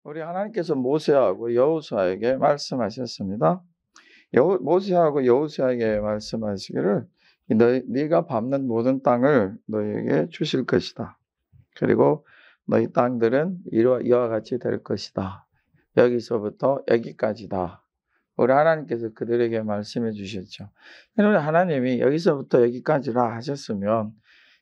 우리 하나님께서 모세하고 여호수아에게 말씀하셨습니다. 모세하고 여호수아에게 말씀하시기를 네가 밟는 모든 땅을 너희에게 주실 것이다. 그리고 너희 땅들은 이와 같이 될 것이다. 여기서부터 여기까지다. 우리 하나님께서 그들에게 말씀해 주셨죠. 그러면 하나님이 여기서부터 여기까지라 하셨으면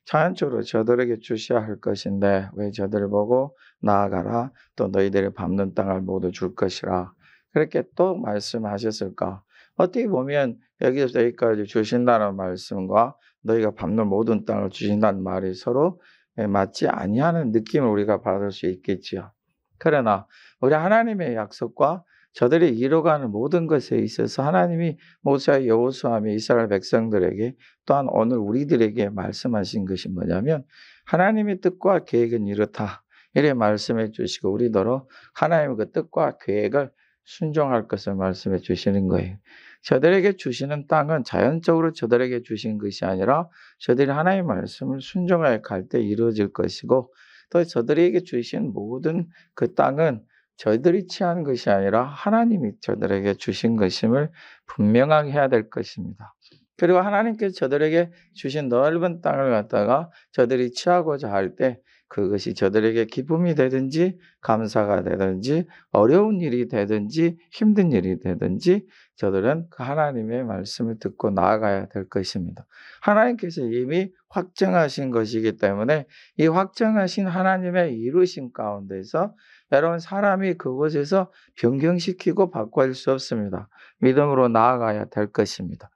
자연적으로 저들에게 주셔야 할 것인데 왜 저들을 보고 나아가라 또 너희들이 밟는 땅을 모두 줄 것이라 그렇게 또 말씀하셨을까? 어떻게 보면 여기서 여기까지 주신다는 말씀과 너희가 밟는 모든 땅을 주신다는 말이 서로 맞지 아니하는 느낌을 우리가 받을 수 있겠지요. 그러나 우리 하나님의 약속과 저들이 이뤄가는 모든 것에 있어서 하나님이 모세와 여호수아와 이스라엘 백성들에게 또한 오늘 우리들에게 말씀하신 것이 뭐냐면 하나님의 뜻과 계획은 이렇다. 이래 말씀해 주시고 우리더러 하나님의 그 뜻과 계획을 순종할 것을 말씀해 주시는 거예요. 저들에게 주시는 땅은 자연적으로 저들에게 주신 것이 아니라 저들이 하나님의 말씀을 순종하여 갈 때 이루어질 것이고 또 저들에게 주신 모든 그 땅은 저희들이 취한 것이 아니라 하나님이 저들에게 주신 것임을 분명하게 해야 될 것입니다. 그리고 하나님께서 저들에게 주신 넓은 땅을 갖다가 저들이 취하고자 할 때 그것이 저들에게 기쁨이 되든지 감사가 되든지 어려운 일이 되든지 힘든 일이 되든지 저들은 그 하나님의 말씀을 듣고 나아가야 될 것입니다. 하나님께서 이미 확정하신 것이기 때문에 이 확정하신 하나님의 이루신 가운데서 여러분 사람이 그곳에서 변경시키고 바꿀 수 없습니다. 믿음으로 나아가야 될 것입니다.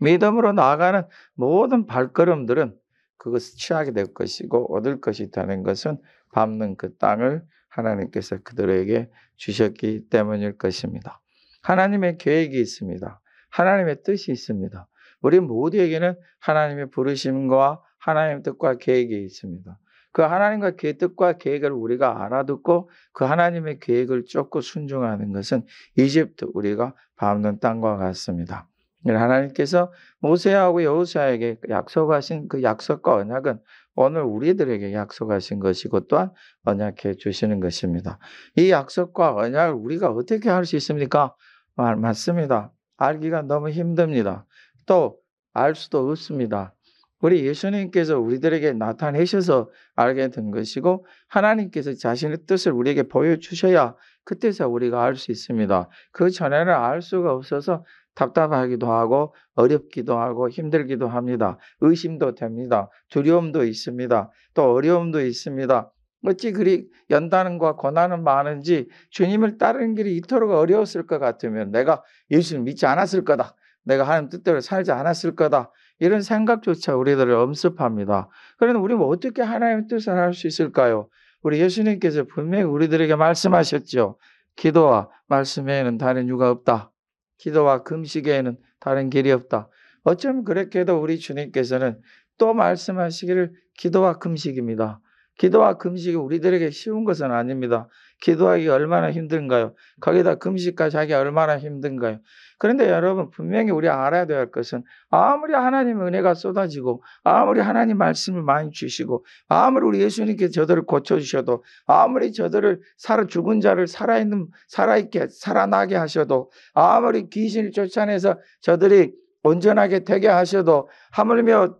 믿음으로 나아가는 모든 발걸음들은 그것을 취하게 될 것이고 얻을 것이 되는 것은 밟는 그 땅을 하나님께서 그들에게 주셨기 때문일 것입니다. 하나님의 계획이 있습니다. 하나님의 뜻이 있습니다. 우리 모두에게는 하나님의 부르심과 하나님의 뜻과 계획이 있습니다. 그 하나님과 뜻과 계획을 우리가 알아듣고 그 하나님의 계획을 쫓고 순종하는 것은 이집트 우리가 밟는 땅과 같습니다. 하나님께서 모세하고 여호수아에게 약속하신 그 약속과 언약은 오늘 우리들에게 약속하신 것이고 또한 언약해 주시는 것입니다. 이 약속과 언약을 우리가 어떻게 할 수 있습니까? 맞습니다. 알기가 너무 힘듭니다. 또 알 수도 없습니다. 우리 예수님께서 우리들에게 나타내셔서 알게 된 것이고 하나님께서 자신의 뜻을 우리에게 보여주셔야 그때서 우리가 알 수 있습니다. 그 전에는 알 수가 없어서 답답하기도 하고 어렵기도 하고 힘들기도 합니다. 의심도 됩니다. 두려움도 있습니다. 또 어려움도 있습니다. 어찌 그리 연단과 고난은 많은지 주님을 따르는 길이 이토록 어려웠을 것 같으면 내가 예수를 믿지 않았을 거다. 내가 하나님 뜻대로 살지 않았을 거다. 이런 생각조차 우리들을 엄습합니다. 그런데 우리는 어떻게 하나님의 뜻을 할 수 있을까요? 우리 예수님께서 분명히 우리들에게 말씀하셨죠. 기도와 말씀 외에는 다른 이유가 없다. 기도와 금식에는 다른 길이 없다. 어쩌면 그렇게 해도 우리 주님께서는 또 말씀하시기를 기도와 금식입니다. 기도와 금식이 우리들에게 쉬운 것은 아닙니다. 기도하기가 얼마나 힘든가요? 거기다 금식까지 하기가 얼마나 힘든가요? 그런데 여러분 분명히 우리 알아야 될 것은 아무리 하나님의 은혜가 쏟아지고 아무리 하나님 말씀을 많이 주시고 아무리 우리 예수님께 저들을 고쳐주셔도 아무리 저들을 죽은 자를 살아있게 살아나게 하셔도 아무리 귀신을 쫓아내서 저들이 온전하게 되게 하셔도 하물며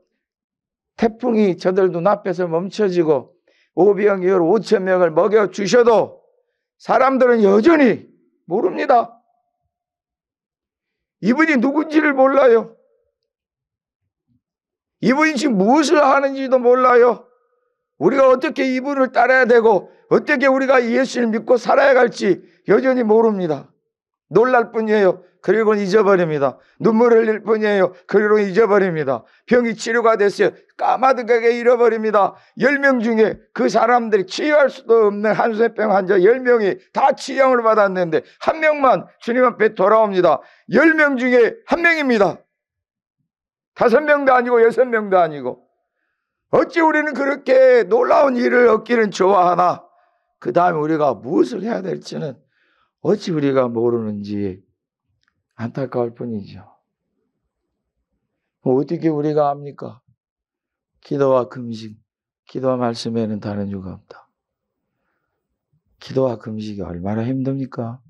태풍이 저들 눈앞에서 멈춰지고 오병이어 5천 명을 먹여주셔도 사람들은 여전히 모릅니다. 이분이 누군지를 몰라요. 이분이 지금 무엇을 하는지도 몰라요. 우리가 어떻게 이분을 따라야 되고 어떻게 우리가 예수를 믿고 살아야 할지 여전히 모릅니다. 놀랄 뿐이에요. 그리고는 잊어버립니다. 눈물 흘릴 뿐이에요. 그리고는 잊어버립니다. 병이 치료가 됐어요. 까마득하게 잃어버립니다. 10명 중에 그 사람들이 치유할 수도 없는 한수병 환자 10명이 다 치유를 받았는데 한 명만 주님 앞에 돌아옵니다. 10명 중에 한 명입니다. 5명도 아니고 6명도 아니고. 어찌 우리는 그렇게 놀라운 일을 얻기는 좋아하나 그 다음에 우리가 무엇을 해야 될지는 어찌 우리가 모르는지 안타까울 뿐이죠. 어떻게 우리가 압니까? 기도와 금식, 기도와 말씀에는 다른 이유가 없다. 기도와 금식이 얼마나 힘듭니까?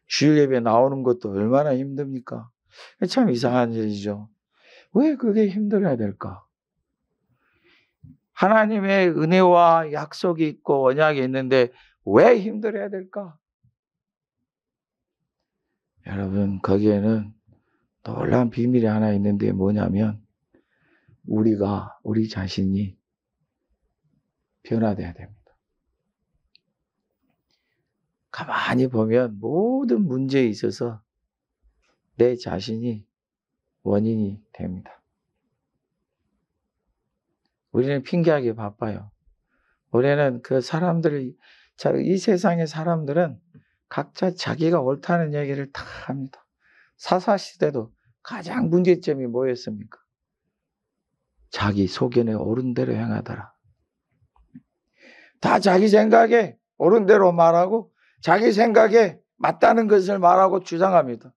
주일 예배 나오는 것도 얼마나 힘듭니까? 참 이상한 일이죠. 왜 그게 힘들어야 될까? 하나님의 은혜와 약속이 있고 언약이 있는데 왜 힘들어야 될까? 여러분, 거기에는 놀라운 비밀이 하나 있는데 뭐냐면 우리 자신이 변화돼야 됩니다. 가만히 보면 모든 문제에 있어서 내 자신이 원인이 됩니다. 우리는 핑계하기 바빠요. 우리는 이 세상의 사람들은 각자 자기가 옳다는 얘기를 다 합니다. 사사시대도 가장 문제점이 뭐였습니까? 자기 소견에 옳은 대로 행하더라. 다 자기 생각에 옳은 대로 말하고 자기 생각에 맞다는 것을 말하고 주장합니다.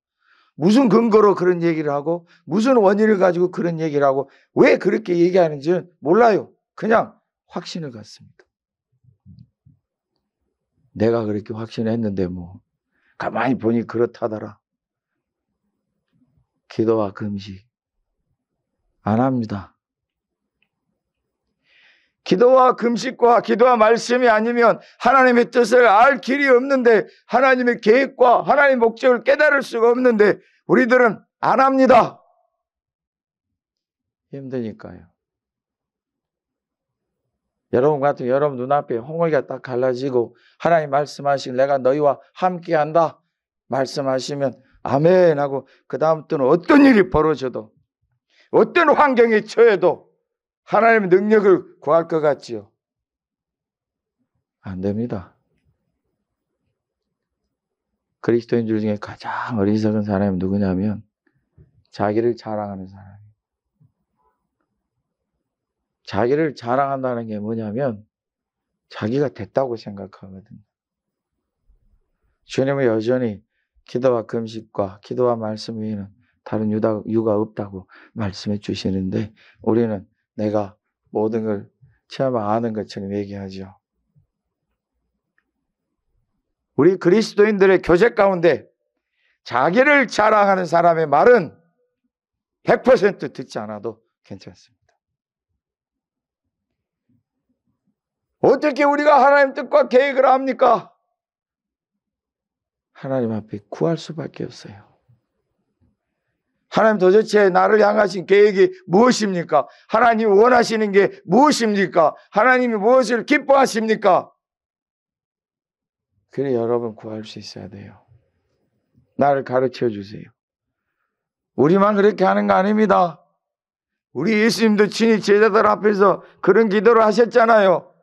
무슨 근거로 그런 얘기를 하고 무슨 원인을 가지고 그런 얘기를 하고 왜 그렇게 얘기하는지는 몰라요. 그냥 확신을 갖습니다. 내가 그렇게 확신했는데 뭐 가만히 보니 그렇다더라. 기도와 금식 안 합니다. 기도와 금식과 기도와 말씀이 아니면 하나님의 뜻을 알 길이 없는데 하나님의 계획과 하나님의 목적을 깨달을 수가 없는데 우리들은 안 합니다. 힘드니까요. 여러분 같은 여러분 눈앞에 홍어리가 딱 갈라지고 하나님 말씀하신 내가 너희와 함께한다 말씀하시면 아멘 하고 그 다음부터는 어떤 일이 벌어져도 어떤 환경에 처해도 하나님의 능력을 구할 것 같지요? 안 됩니다. 그리스도인들 중에 가장 어리석은 사람이 누구냐면 자기를 자랑하는 사람이에요. 자기를 자랑한다는 게 뭐냐면 자기가 됐다고 생각하거든요. 주님은 여전히 기도와 금식과 기도와 말씀 외에는 다른 유가 없다고 말씀해 주시는데 우리는 내가 모든 걸 처음 아는 것처럼 얘기하죠. 우리 그리스도인들의 교제 가운데 자기를 자랑하는 사람의 말은 100% 듣지 않아도 괜찮습니다. 어떻게 우리가 하나님 뜻과 계획을 합니까? 하나님 앞에 구할 수밖에 없어요. 하나님 도대체 나를 향하신 계획이 무엇입니까? 하나님이 원하시는 게 무엇입니까? 하나님이 무엇을 기뻐하십니까? 그래 여러분 구할 수 있어야 돼요. 나를 가르쳐 주세요. 우리만 그렇게 하는 거 아닙니다. 우리 예수님도 친히 제자들 앞에서 그런 기도를 하셨잖아요.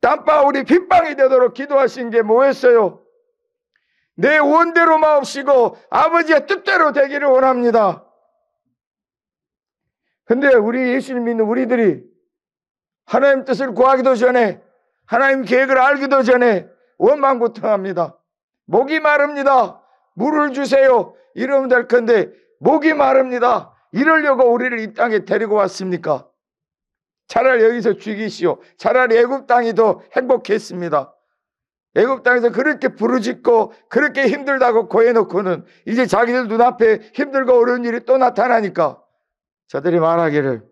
땀방울이 빗방이 되도록 기도하신 게 뭐였어요? 내 원대로 마옵시고 아버지의 뜻대로 되기를 원합니다. 근데 우리 예수님 믿는 우리들이 하나님 뜻을 구하기도 전에 하나님 계획을 알기도 전에 원망부터합니다. 목이 마릅니다. 물을 주세요. 이러면 될 건데 목이 마릅니다. 이러려고 우리를 이 땅에 데리고 왔습니까? 차라리 여기서 죽이시오. 차라리 애굽 땅이 더 행복했습니다. 애굽 땅에서 그렇게 부르짖고 그렇게 힘들다고 고해놓고는 이제 자기들 눈앞에 힘들고 어려운 일이 또 나타나니까 저들이 말하기를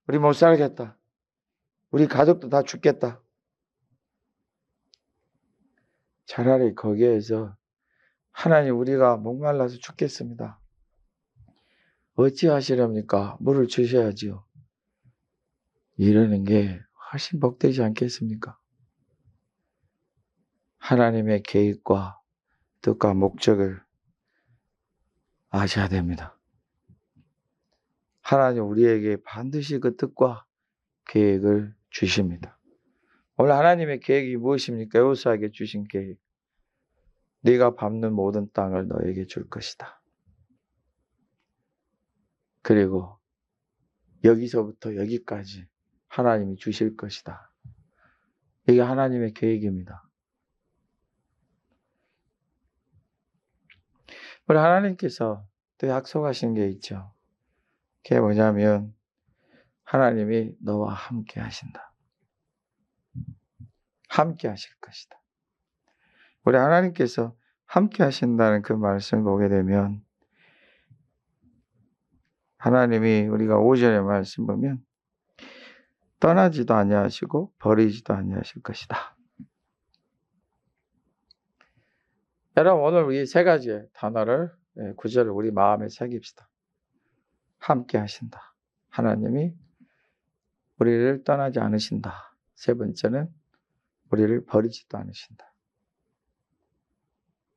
우리 못 살겠다. 우리 가족도 다 죽겠다. 차라리 거기에서 하나님 우리가 목말라서 죽겠습니다. 어찌하시렵니까? 물을 주셔야지요. 이러는 게 훨씬 복되지 않겠습니까? 하나님의 계획과 뜻과 목적을 아셔야 됩니다. 하나님 우리에게 반드시 그 뜻과 계획을 주십니다. 오늘 하나님의 계획이 무엇입니까? 여호수아에게 주신 계획. 네가 밟는 모든 땅을 너에게 줄 것이다. 그리고 여기서부터 여기까지 하나님이 주실 것이다. 이게 하나님의 계획입니다. 우리 하나님께서 또 약속하신 게 있죠. 그게 뭐냐면 하나님이 너와 함께 하신다. 함께 하실 것이다. 우리 하나님께서 함께 하신다는 그 말씀을 보게 되면 하나님이 우리가 5절의 말씀 보면 떠나지도 아니하시고 버리지도 아니하실 것이다. 여러분 오늘 이 세 가지의 단어를 구절을 우리 마음에 새깁시다. 함께 하신다. 하나님이 우리를 떠나지 않으신다. 세 번째는 우리를 버리지도 않으신다.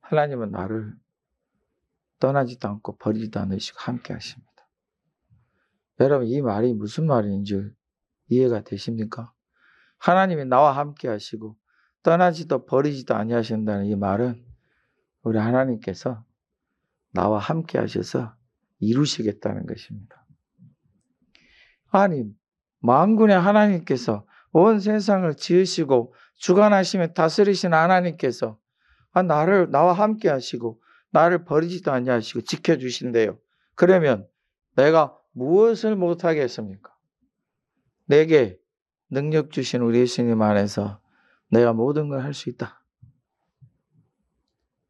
하나님은 나를 떠나지도 않고 버리지도 않으시고 함께 하십니다. 여러분 이 말이 무슨 말인지 이해가 되십니까? 하나님이 나와 함께 하시고 떠나지도 버리지도 아니하신다는 이 말은 우리 하나님께서 나와 함께 하셔서 이루시겠다는 것입니다. 아니 만군의 하나님께서 온 세상을 지으시고 주관하시며 다스리시는 하나님께서 나와 함께 하시고 나를 버리지도 아니하시고 지켜주신대요. 그러면 내가 무엇을 못하겠습니까? 내게 능력 주신 우리 예수님 안에서 내가 모든 걸 할 수 있다.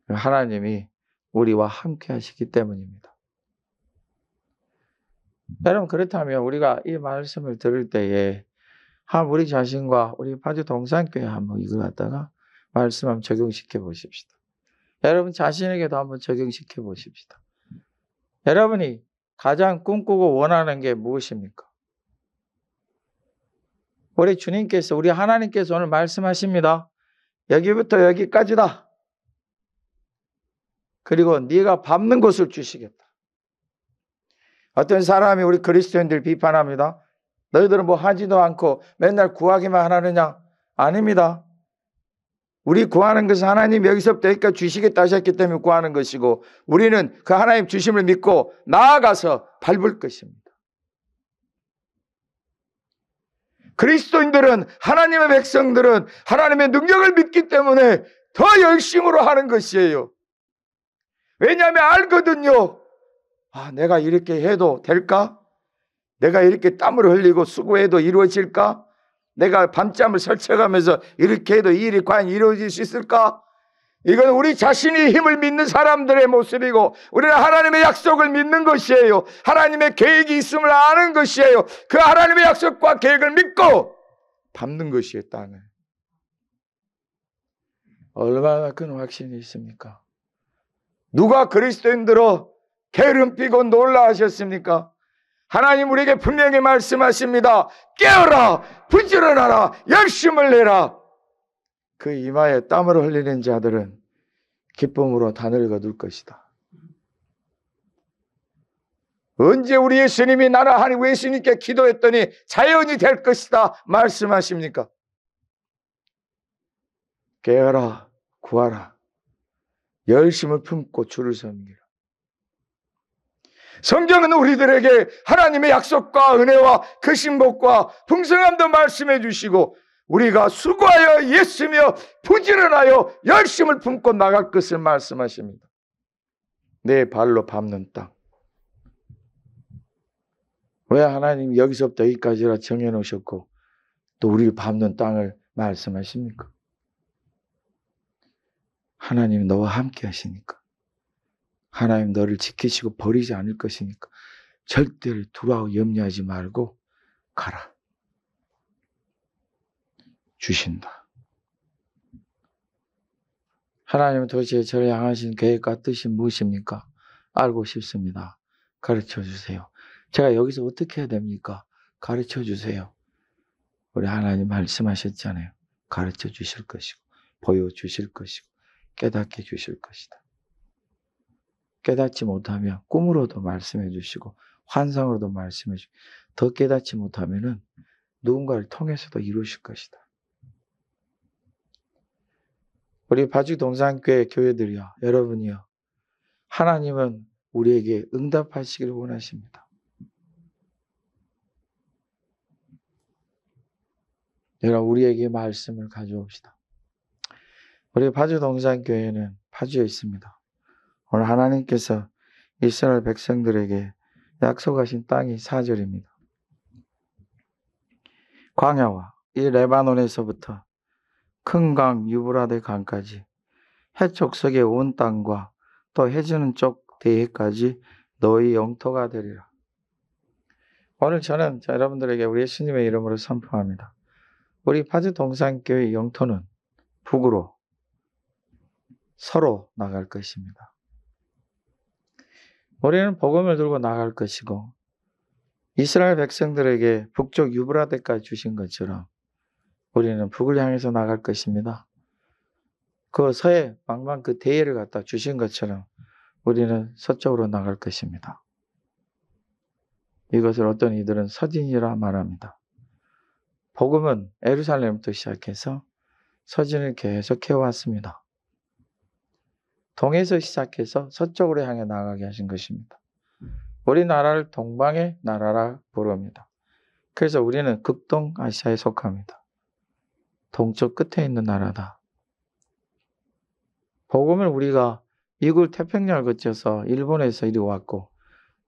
하나님이 우리와 함께 하시기 때문입니다. 여러분 그렇다면 우리가 이 말씀을 들을 때에 우리 자신과 우리 파주 동산교회 한번 이걸 갖다가 말씀 한번 적용시켜 보십시다. 여러분 자신에게도 한번 적용시켜 보십시다. 여러분이 가장 꿈꾸고 원하는 게 무엇입니까? 우리 주님께서 우리 하나님께서 오늘 말씀하십니다. 여기부터 여기까지다. 그리고 네가 밟는 곳을 주시겠다. 어떤 사람이 우리 그리스도인들 비판합니다. 너희들은 뭐 하지도 않고 맨날 구하기만 하느냐? 아닙니다. 우리 구하는 것은 하나님 여기서부터 여기까지 주시겠다 하셨기 때문에 구하는 것이고 우리는 그 하나님 주심을 믿고 나아가서 밟을 것입니다. 그리스도인들은 하나님의 백성들은 하나님의 능력을 믿기 때문에 더 열심으로 하는 것이에요. 왜냐하면 알거든요. 내가 이렇게 해도 될까? 내가 이렇게 땀을 흘리고 수고해도 이루어질까? 내가 밤잠을 설쳐가면서 이렇게 해도 이 일이 과연 이루어질 수 있을까? 이건 우리 자신이 힘을 믿는 사람들의 모습이고 우리는 하나님의 약속을 믿는 것이에요. 하나님의 계획이 있음을 아는 것이에요. 그 하나님의 약속과 계획을 믿고 밟는 것이에요. 땅을. 얼마나 큰 확신이 있습니까? 누가 그리스도인들로 게으름 피고 놀라 하셨습니까? 하나님 우리에게 분명히 말씀하십니다. 깨어라, 부지런하라, 열심을 내라. 그 이마에 땀을 흘리는 자들은 기쁨으로 단을 거둘 것이다. 언제 우리 예수님이 나라 하나님 예수님께 기도했더니 자연이 될 것이다 말씀하십니까? 깨어라, 구하라, 열심을 품고 주를 섬기라. 성경은 우리들에게 하나님의 약속과 은혜와 그 신복과 풍성함도 말씀해 주시고 우리가 수고하여 애쓰며 부지런하여 열심을 품고 나갈 것을 말씀하십니다. 내 발로 밟는 땅. 왜 하나님이 여기서부터 여기까지라 정해놓으셨고 또 우리를 밟는 땅을 말씀하십니까? 하나님이 너와 함께 하시니까. 하나님 너를 지키시고 버리지 않을 것이니까 절대로 두려워 염려하지 말고 가라. 주신다. 하나님은 도대체 저를 향하신 계획과 뜻이 무엇입니까? 알고 싶습니다. 가르쳐 주세요. 제가 여기서 어떻게 해야 됩니까? 가르쳐 주세요. 우리 하나님 말씀하셨잖아요. 가르쳐 주실 것이고 보여주실 것이고 깨닫게 주실 것이다. 깨닫지 못하면 꿈으로도 말씀해 주시고 환상으로도 말씀해 주시고 더 깨닫지 못하면 누군가를 통해서도 이루실 것이다. 우리 파주 동산교회 교회들이요, 여러분이요, 하나님은 우리에게 응답하시기를 원하십니다. 여러분 우리에게 말씀을 가져옵시다. 우리 파주 동산교회는 파주에 있습니다. 오늘 하나님께서 이스라엘 백성들에게 약속하신 땅이 4절입니다. 광야와 이 레바논에서부터 큰 강 유브라데 강까지 해촉석의 온 땅과 또 해지는 쪽 대해까지 너희 영토가 되리라. 오늘 저는 여러분들에게 우리 예수님의 이름으로 선포합니다. 우리 파주 동산교회 영토는 북으로 서로 나갈 것입니다. 우리는 복음을 들고 나갈 것이고 이스라엘 백성들에게 북쪽 유브라데까지 주신 것처럼 우리는 북을 향해서 나갈 것입니다. 그 서해 망망 그 대해를 갖다 주신 것처럼 우리는 서쪽으로 나갈 것입니다. 이것을 어떤 이들은 서진이라 말합니다. 복음은 예루살렘부터 시작해서 서진을 계속 해왔습니다. 동에서 시작해서 서쪽으로 향해 나가게 하신 것입니다. 우리나라를 동방의 나라라 부릅니다. 그래서 우리는 극동아시아에 속합니다. 동쪽 끝에 있는 나라다. 복음을 우리가 이굴 태평양을 거쳐서 일본에서 이리 왔고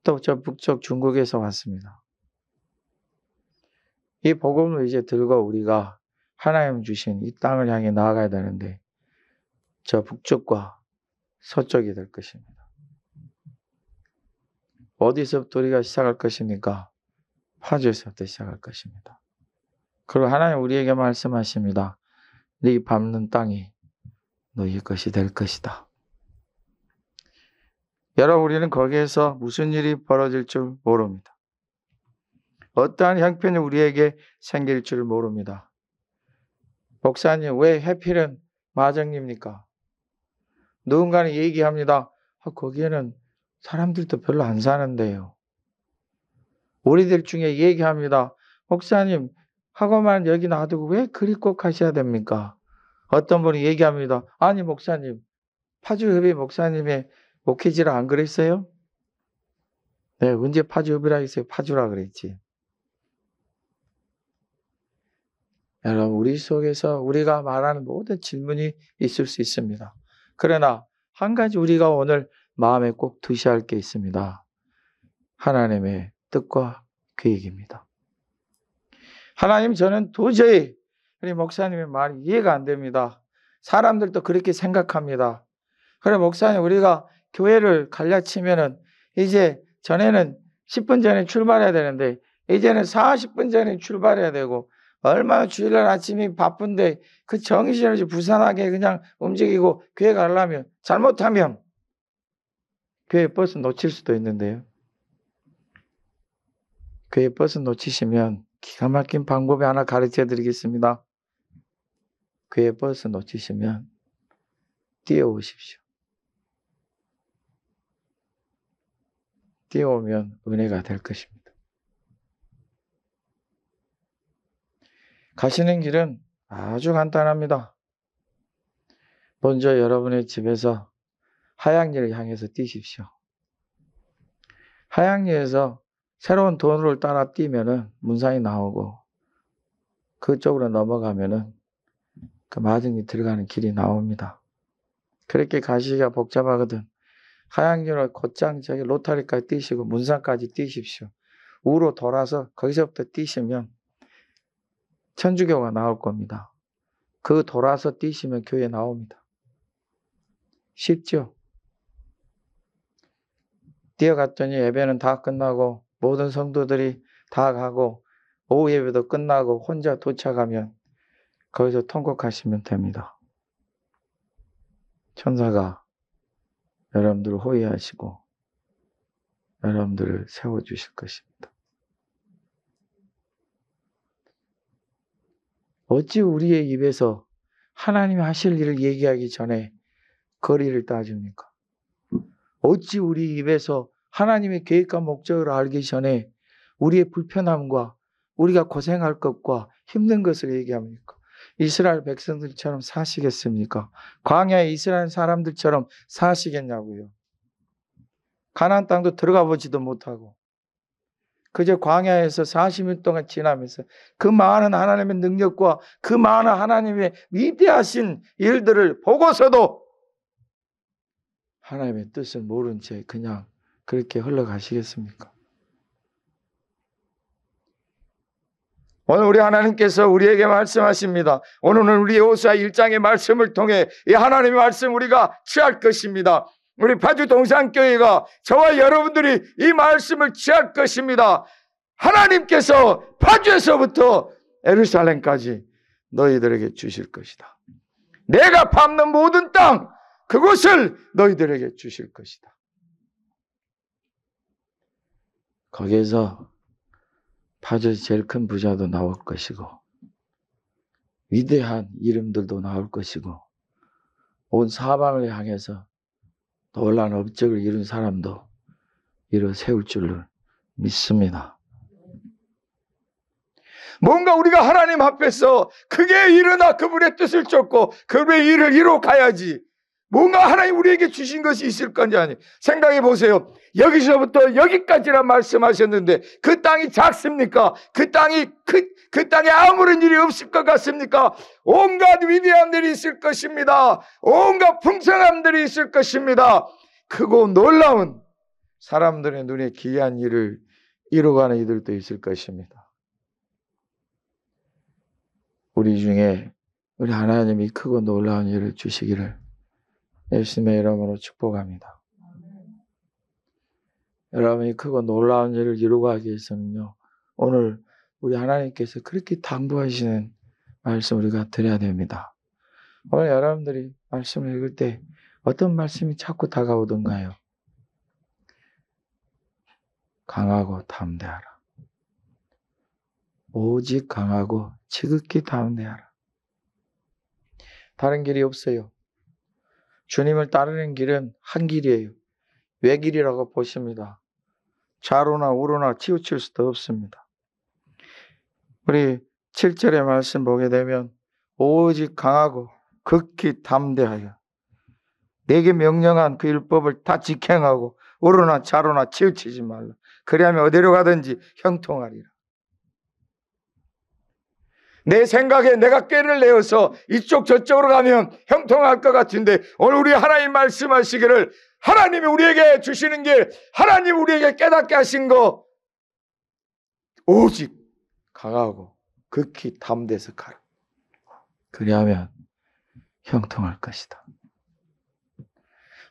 또 저 북쪽 중국에서 왔습니다. 이 복음을 이제 들고 우리가 하나님 주신 이 땅을 향해 나아가야 되는데 저 북쪽과 서쪽이 될 것입니다. 어디서부터 우리가 시작할 것입니까? 파주에서부터 시작할 것입니다. 그리고 하나님 우리에게 말씀하십니다. 네 밟는 땅이 너희 것이 될 것이다. 여러분 우리는 거기에서 무슨 일이 벌어질 줄 모릅니다. 어떠한 형편이 우리에게 생길 줄 모릅니다. 목사님 왜 해필은 마정리입니까? 누군가는 얘기합니다. 거기에는 사람들도 별로 안 사는데요. 우리들 중에 얘기합니다. 목사님 하고만 여기 놔두고 왜 그리 꼭 하셔야 됩니까? 어떤 분이 얘기합니다. 아니 목사님 파주협의 목사님의 목회지라 안 그랬어요? 네, 언제 파주협이라 했어요? 파주라 그랬지. 여러분 우리 속에서 우리가 말하는 모든 질문이 있을 수 있습니다. 그러나 한 가지 우리가 오늘 마음에 꼭 두셔야 할 게 있습니다. 하나님의 뜻과 계획입니다. 하나님 저는 도저히 우리 목사님의 말이 이해가 안 됩니다. 사람들도 그렇게 생각합니다. 그래 목사님 우리가 교회를 갈라치면은 이제 전에는 10분 전에 출발해야 되는데 이제는 40분 전에 출발해야 되고 얼마나 주일날 아침이 바쁜데 그 정신없이 부산하게 그냥 움직이고 교회 가려면 잘못하면 교회 버스 놓칠 수도 있는데요. 교회 버스 놓치시면 기가 막힌 방법이 하나 가르쳐 드리겠습니다. 교회 버스 놓치시면 뛰어오십시오. 뛰어오면 은혜가 될 것입니다. 가시는 길은 아주 간단합니다. 먼저 여러분의 집에서 하양리를 향해서 뛰십시오. 하양리에서 새로운 도로를 따라 뛰면은 문산이 나오고 그쪽으로 넘어가면은 그 마등리 들어가는 길이 나옵니다. 그렇게 가시기가 복잡하거든. 하양리로 곧장 저기 로타리까지 뛰시고 문산까지 뛰십시오. 우로 돌아서 거기서부터 뛰시면 천주교가 나올 겁니다. 그 돌아서 뛰시면 교회 나옵니다. 쉽죠? 뛰어갔더니 예배는 다 끝나고 모든 성도들이 다 가고 오후 예배도 끝나고 혼자 도착하면 거기서 통곡하시면 됩니다. 천사가 여러분들을 호위하시고 여러분들을 세워주실 것입니다. 어찌 우리의 입에서 하나님이 하실 일을 얘기하기 전에 거리를 따집니까? 어찌 우리 입에서 하나님의 계획과 목적을 알기 전에 우리의 불편함과 우리가 고생할 것과 힘든 것을 얘기합니까? 이스라엘 백성들처럼 사시겠습니까? 광야의 이스라엘 사람들처럼 사시겠냐고요. 가나안 땅도 들어가 보지도 못하고 그저 광야에서 40일 동안 지나면서 그 많은 하나님의 능력과 그 많은 하나님의 위대하신 일들을 보고서도 하나님의 뜻을 모른 채 그냥 그렇게 흘러가시겠습니까? 오늘 우리 하나님께서 우리에게 말씀하십니다. 오늘은 우리 여호수아 1장의 말씀을 통해 이 하나님의 말씀 우리가 취할 것입니다. 우리 파주 동산교회가 저와 여러분들이 이 말씀을 취할 것입니다. 하나님께서 파주에서부터 예루살렘까지 너희들에게 주실 것이다. 내가 밟는 모든 땅, 그곳을 너희들에게 주실 것이다. 거기에서 파주에서 제일 큰 부자도 나올 것이고 위대한 이름들도 나올 것이고 온 사방을 향해서 놀라운 업적을 이룬 사람도 이루 세울 줄을 믿습니다. 뭔가 우리가 하나님 앞에서 크게 일어나 그분의 뜻을 쫓고 그분의 일을 이루어 가야지. 뭔가 하나님 우리에게 주신 것이 있을 건지 아니. 생각해 보세요. 여기서부터 여기까지란 말씀하셨는데 그 땅이 작습니까? 그 땅에 아무런 일이 없을 것 같습니까? 온갖 위대한 일이 있을 것입니다. 온갖 풍성함들이 있을 것입니다. 크고 놀라운 사람들의 눈에 귀한 일을 이루어가는 이들도 있을 것입니다. 우리 중에 우리 하나님이 크고 놀라운 일을 주시기를 예수님의 이름으로 축복합니다. 여러분이 크고 놀라운 일을 이루어가기 위해서는요, 오늘 우리 하나님께서 그렇게 당부하시는 말씀 우리가 드려야 됩니다. 오늘 여러분들이 말씀을 읽을 때 어떤 말씀이 자꾸 다가오던가요? 강하고 담대하라. 오직 강하고 지극히 담대하라. 다른 길이 없어요. 주님을 따르는 길은 한 길이에요. 외길이라고 보십니다. 좌로나 우로나 치우칠 수도 없습니다. 우리 7절의 말씀 보게 되면 오직 강하고 극히 담대하여 내게 명령한 그 율법을 다 직행하고 우로나 좌로나 치우치지 말라. 그리하면 어디로 가든지 형통하리라. 내 생각에 내가 꾀를 내어서 이쪽 저쪽으로 가면 형통할 것 같은데 오늘 우리 하나님 말씀하시기를 하나님이 우리에게 주시는 길, 하나님이 우리에게 깨닫게 하신 거 오직 강하고 극히 담대해서 가라. 그리하면 형통할 것이다.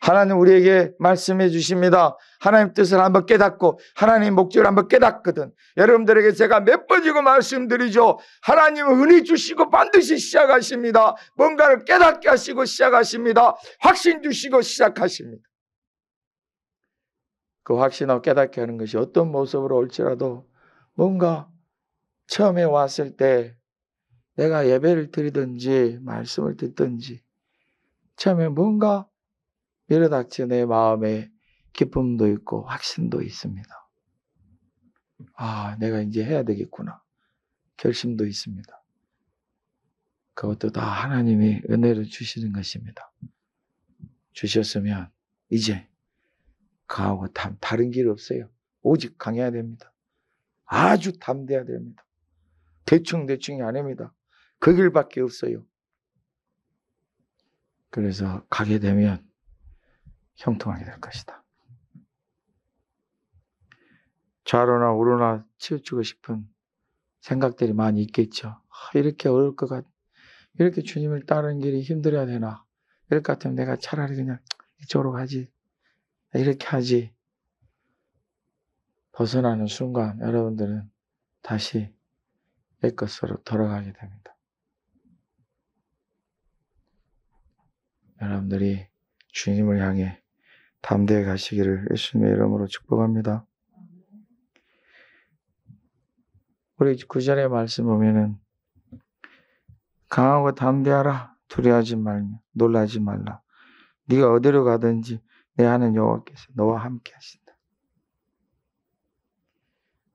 하나님 우리에게 말씀해 주십니다. 하나님 뜻을 한번 깨닫고 하나님 목적을 한번 깨닫거든. 여러분들에게 제가 몇 번이고 말씀드리죠. 하나님은 은혜 주시고 반드시 시작하십니다. 뭔가를 깨닫게 하시고 시작하십니다. 확신 주시고 시작하십니다. 그 확신하고 깨닫게 하는 것이 어떤 모습으로 올지라도 뭔가 처음에 왔을 때 내가 예배를 드리든지 말씀을 듣든지 처음에 뭔가 밀어닥쳐 내 마음에 기쁨도 있고 확신도 있습니다. 아, 내가 이제 해야 되겠구나. 결심도 있습니다. 그것도 다 하나님이 은혜를 주시는 것입니다. 주셨으면 이제 강하고 다른 길 없어요. 오직 강해야 됩니다. 아주 담대해야 됩니다. 대충이 아닙니다. 그 길밖에 없어요. 그래서 가게 되면 형통하게 될 것이다. 좌로나 우로나 치우치고 싶은 생각들이 많이 있겠죠. 이렇게 어려울 것 같, 이렇게 주님을 따르는 길이 힘들어야 되나? 이럴 것 같으면 내가 차라리 그냥 이쪽으로 가지. 이렇게 하지. 벗어나는 순간 여러분들은 다시 옛 것으로 돌아가게 됩니다. 여러분들이 주님을 향해 담대히 가시기를 예수님의 이름으로 축복합니다. 우리 9절의 말씀 보면은 강하고 담대하라. 두려워하지 말며 놀라지 말라. 네가 어디로 가든지 내 하는 여호와께서 너와 함께 하신다.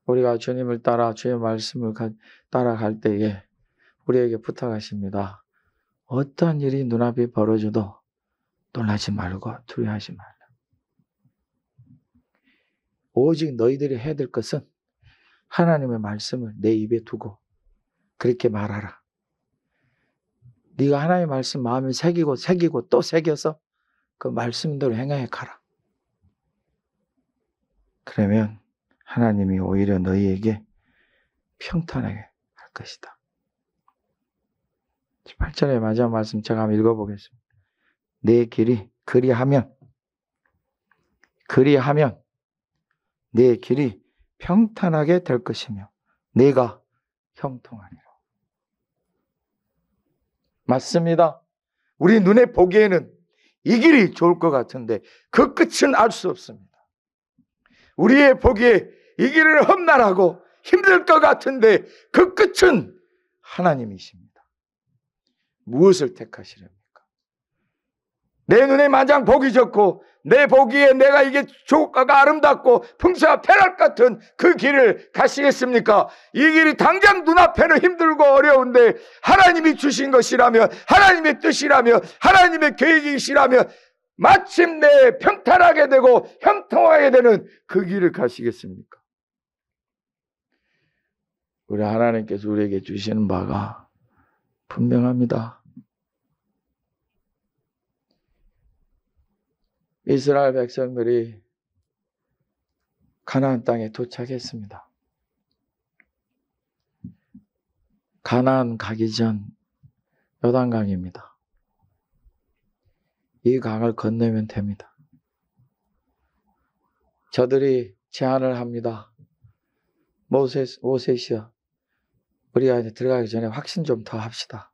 우리가 주님을 따라 주의 말씀을 따라갈 때에 우리에게 부탁하십니다. 어떠한 일이 눈앞에 벌어져도 놀라지 말고 두려워하지 말라. 오직 너희들이 해야 될 것은 하나님의 말씀을 내 입에 두고 그렇게 말하라. 네가 하나님의 말씀 마음에 새기고 또 새겨서 그 말씀대로 행하여 가라. 그러면 하나님이 오히려 너희에게 평탄하게 할 것이다. 8절의 마지막 말씀 제가 한번 읽어보겠습니다. 내 길이 그리하면 내 길이 평탄하게 될 것이며 내가 형통하리라. 맞습니다. 우리 눈에 보기에는 이 길이 좋을 것 같은데 그 끝은 알 수 없습니다. 우리의 보기에 이 길은 험난하고 힘들 것 같은데 그 끝은 하나님이십니다. 무엇을 택하시렵니까? 내 눈에 마냥 보기 좋고 내 보기에 내가 이게 좋고가 아름답고 풍성한 쾌락 같은 그 길을 가시겠습니까? 이 길이 당장 눈앞에는 힘들고 어려운데 하나님이 주신 것이라면, 하나님의 뜻이라면, 하나님의 계획이시라면 마침내 평탄하게 되고 형통하게 되는 그 길을 가시겠습니까? 우리 하나님께서 우리에게 주시는 바가 분명합니다. 이스라엘 백성들이 가나안 땅에 도착했습니다. 가나안 가기 전 요단강입니다. 이 강을 건너면 됩니다. 저들이 제안을 합니다. 모세시여, 우리가 이제 들어가기 전에 확신 좀 더 합시다.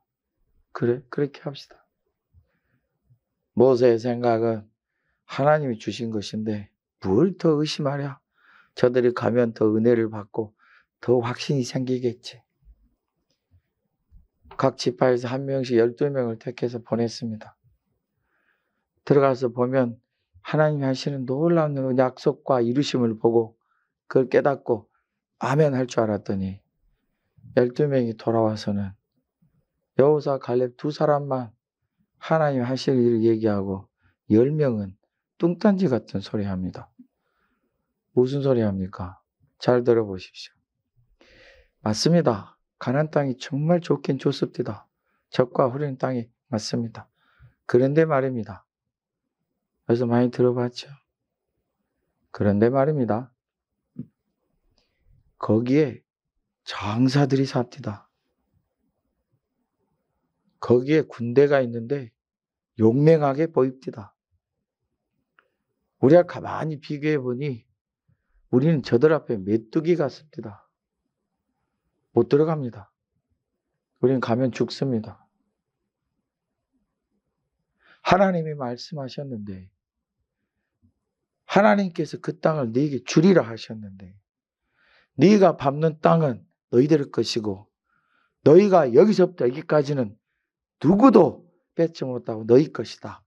그래? 그렇게 합시다. 모세의 생각은 하나님이 주신 것인데 뭘 더 의심하랴? 저들이 가면 더 은혜를 받고 더 확신이 생기겠지. 각 지파에서 한 명씩 12명을 택해서 보냈습니다. 들어가서 보면 하나님이 하시는 놀라운 약속과 이루심을 보고 그걸 깨닫고 아멘 할 줄 알았더니 12명이 돌아와서는 여호수아 갈렙 두 사람만 하나님 하실 일을 얘기하고 10명은 뚱딴지 같은 소리 합니다. 무슨 소리 합니까? 잘 들어보십시오. 맞습니다. 가나안 땅이 정말 좋긴 좋습니다. 적과 흐린 땅이 맞습니다. 그런데 말입니다. 그래서 많이 들어봤죠? 그런데 말입니다. 거기에 장사들이 삽니다. 거기에 군대가 있는데 용맹하게 보입니다. 우리가 가만히 비교해 보니 우리는 저들 앞에 메뚜기 같습니다. 못 들어갑니다. 우리는 가면 죽습니다. 하나님이 말씀하셨는데, 하나님께서 그 땅을 네게 주리라 하셨는데, 네가 밟는 땅은 너희들 것이고 너희가 여기서부터 여기까지는 누구도 뺏지 못하고 너희 것이다.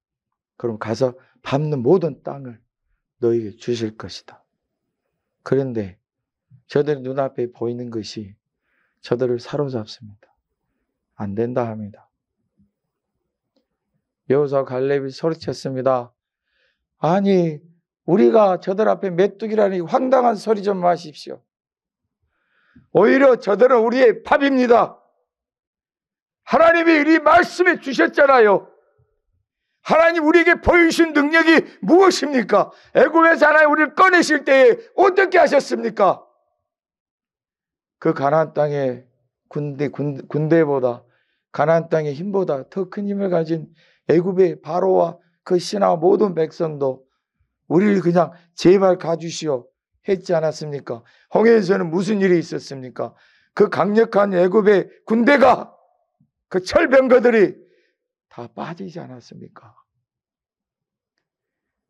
그럼 가서 밟는 모든 땅을 너희에게 주실 것이다. 그런데 저들 눈앞에 보이는 것이 저들을 사로잡습니다. 안 된다 합니다. 여호수아 갈렙이 소리쳤습니다. 아니, 우리가 저들 앞에 메뚜기라니 황당한 소리 좀 마십시오. 오히려 저들은 우리의 밥입니다. 하나님이 이 말씀해 주셨잖아요. 하나님 우리에게 보이신 능력이 무엇입니까? 애굽에서 하나님 우리를 꺼내실 때에 어떻게 하셨습니까? 그 가나안 땅의 군대보다 가나안 땅의 힘보다 더 큰 힘을 가진 애굽의 바로와 그 신하와 모든 백성도 우리를 그냥 제발 가주시오 했지 않았습니까? 홍해에서는 무슨 일이 있었습니까? 그 강력한 애굽의 군대가 그 철병거들이 다 빠지지 않았습니까?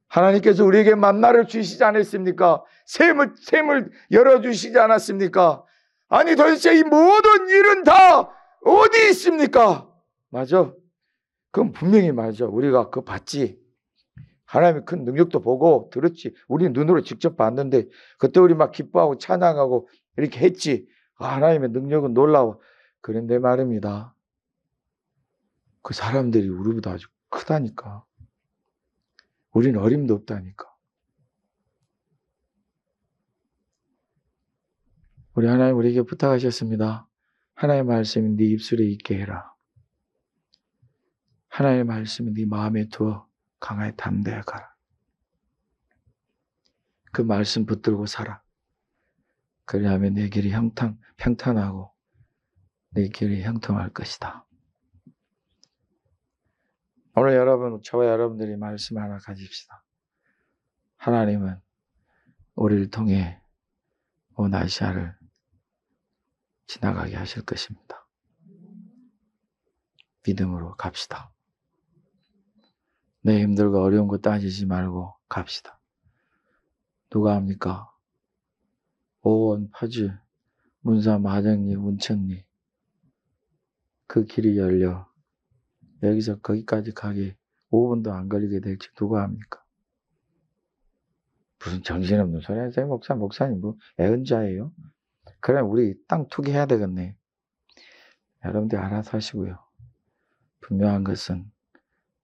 하나님께서 우리에게 만나를 주시지 않았습니까? 샘을 열어주시지 않았습니까? 아니 도대체 이 모든 일은 다 어디 있습니까? 맞아. 그건 분명히 맞아. 우리가 그거 봤지. 하나님의 큰 능력도 보고 들었지. 우리 눈으로 직접 봤는데 그때 우리 막 기뻐하고 찬양하고 이렇게 했지. 아, 하나님의 능력은 놀라워. 그런데 말입니다. 그 사람들이 우리보다 아주 크다니까. 우리는 어림도 없다니까. 우리 하나님 우리에게 부탁하셨습니다. 하나님의 말씀이 네 입술에 있게 해라. 하나님의 말씀이 네 마음에 두어 강하게 담대하게 가라. 그 말씀 붙들고 살아. 그리하면 내 길이 평탄하고 네 길이 형통할 것이다. 오늘 여러분, 저와 여러분들이 말씀 하나 가집시다. 하나님은 우리를 통해 온 아시아를 지나가게 하실 것입니다. 믿음으로 갑시다. 내 힘들고 어려운 거 따지지 말고 갑시다. 누가 합니까? 오원, 파주, 문사, 마정리, 운천리 그 길이 열려 여기서 거기까지 가기 5분도 안 걸리게 될지 누가 합니까? 무슨 정신없는 소리 하세요? 목사님 뭐 애언자예요? 그래 우리 땅 투기해야 되겠네. 여러분들 알아서 하시고요. 분명한 것은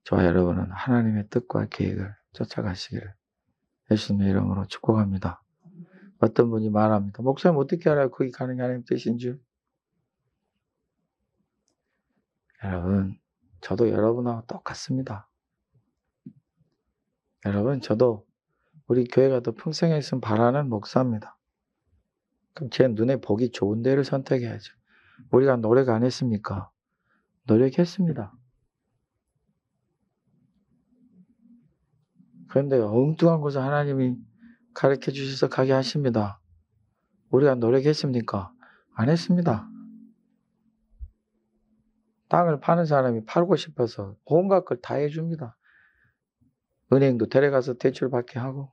저와 여러분은 하나님의 뜻과 계획을 쫓아가시기를 예수님의 이름으로 축복합니다. 어떤 분이 말합니다. 목사님 어떻게 알아요? 거기 가는 게 하나님 뜻인 줄? 여러분, 저도 여러분하고 똑같습니다. 여러분, 저도 우리 교회가 더 풍성했으면 바라는 목사입니다. 그럼 제 눈에 보기 좋은 데를 선택해야죠. 우리가 노력 안 했습니까? 노력했습니다. 그런데 엉뚱한 곳을 하나님이 가르쳐 주셔서 가게 하십니다. 우리가 노력했습니까? 안 했습니다. 땅을 파는 사람이 팔고 싶어서 온갖 걸 다 해줍니다. 은행도 데려가서 대출 받게 하고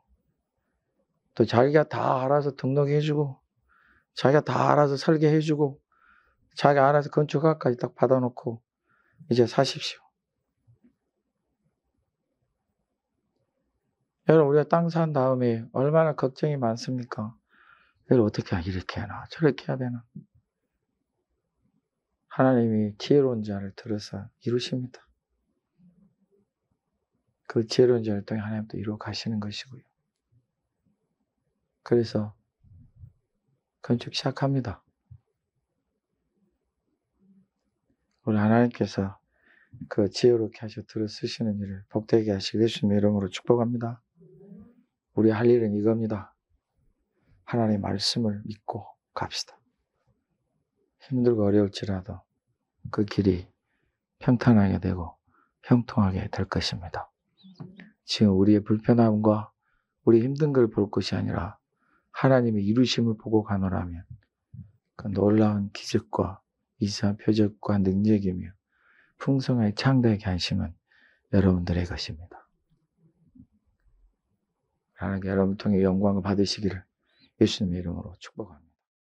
또 자기가 다 알아서 등록해주고 자기가 다 알아서 설계해주고 자기가 알아서 건축학까지 딱 받아놓고 이제 사십시오. 여러분 우리가 땅 산 다음에 얼마나 걱정이 많습니까? 이걸 어떻게 이렇게 해야 되나 저렇게 해야 되나. 하나님이 지혜로운 자를 들어서 이루십니다. 그 지혜로운 자를 통해 하나님도 이루어 가시는 것이고요. 그래서 건축 시작합니다. 우리 하나님께서 그 지혜롭게 하셔 들어 쓰시는 일을 복되게 하시고 예수님의 이름으로 축복합니다. 우리 할 일은 이겁니다. 하나님의 말씀을 믿고 갑시다. 힘들고 어려울지라도 그 길이 평탄하게 되고 형통하게 될 것입니다. 지금 우리의 불편함과 우리 힘든 걸 볼 것이 아니라 하나님의 이루심을 보고 가노라면 그 놀라운 기적과 이상 표적과 능력이며 풍성하게 창대하게 하심은 여러분들의 것입니다. 하나님께 여러분 통해 영광을 받으시기를 예수님의 이름으로 축복합니다.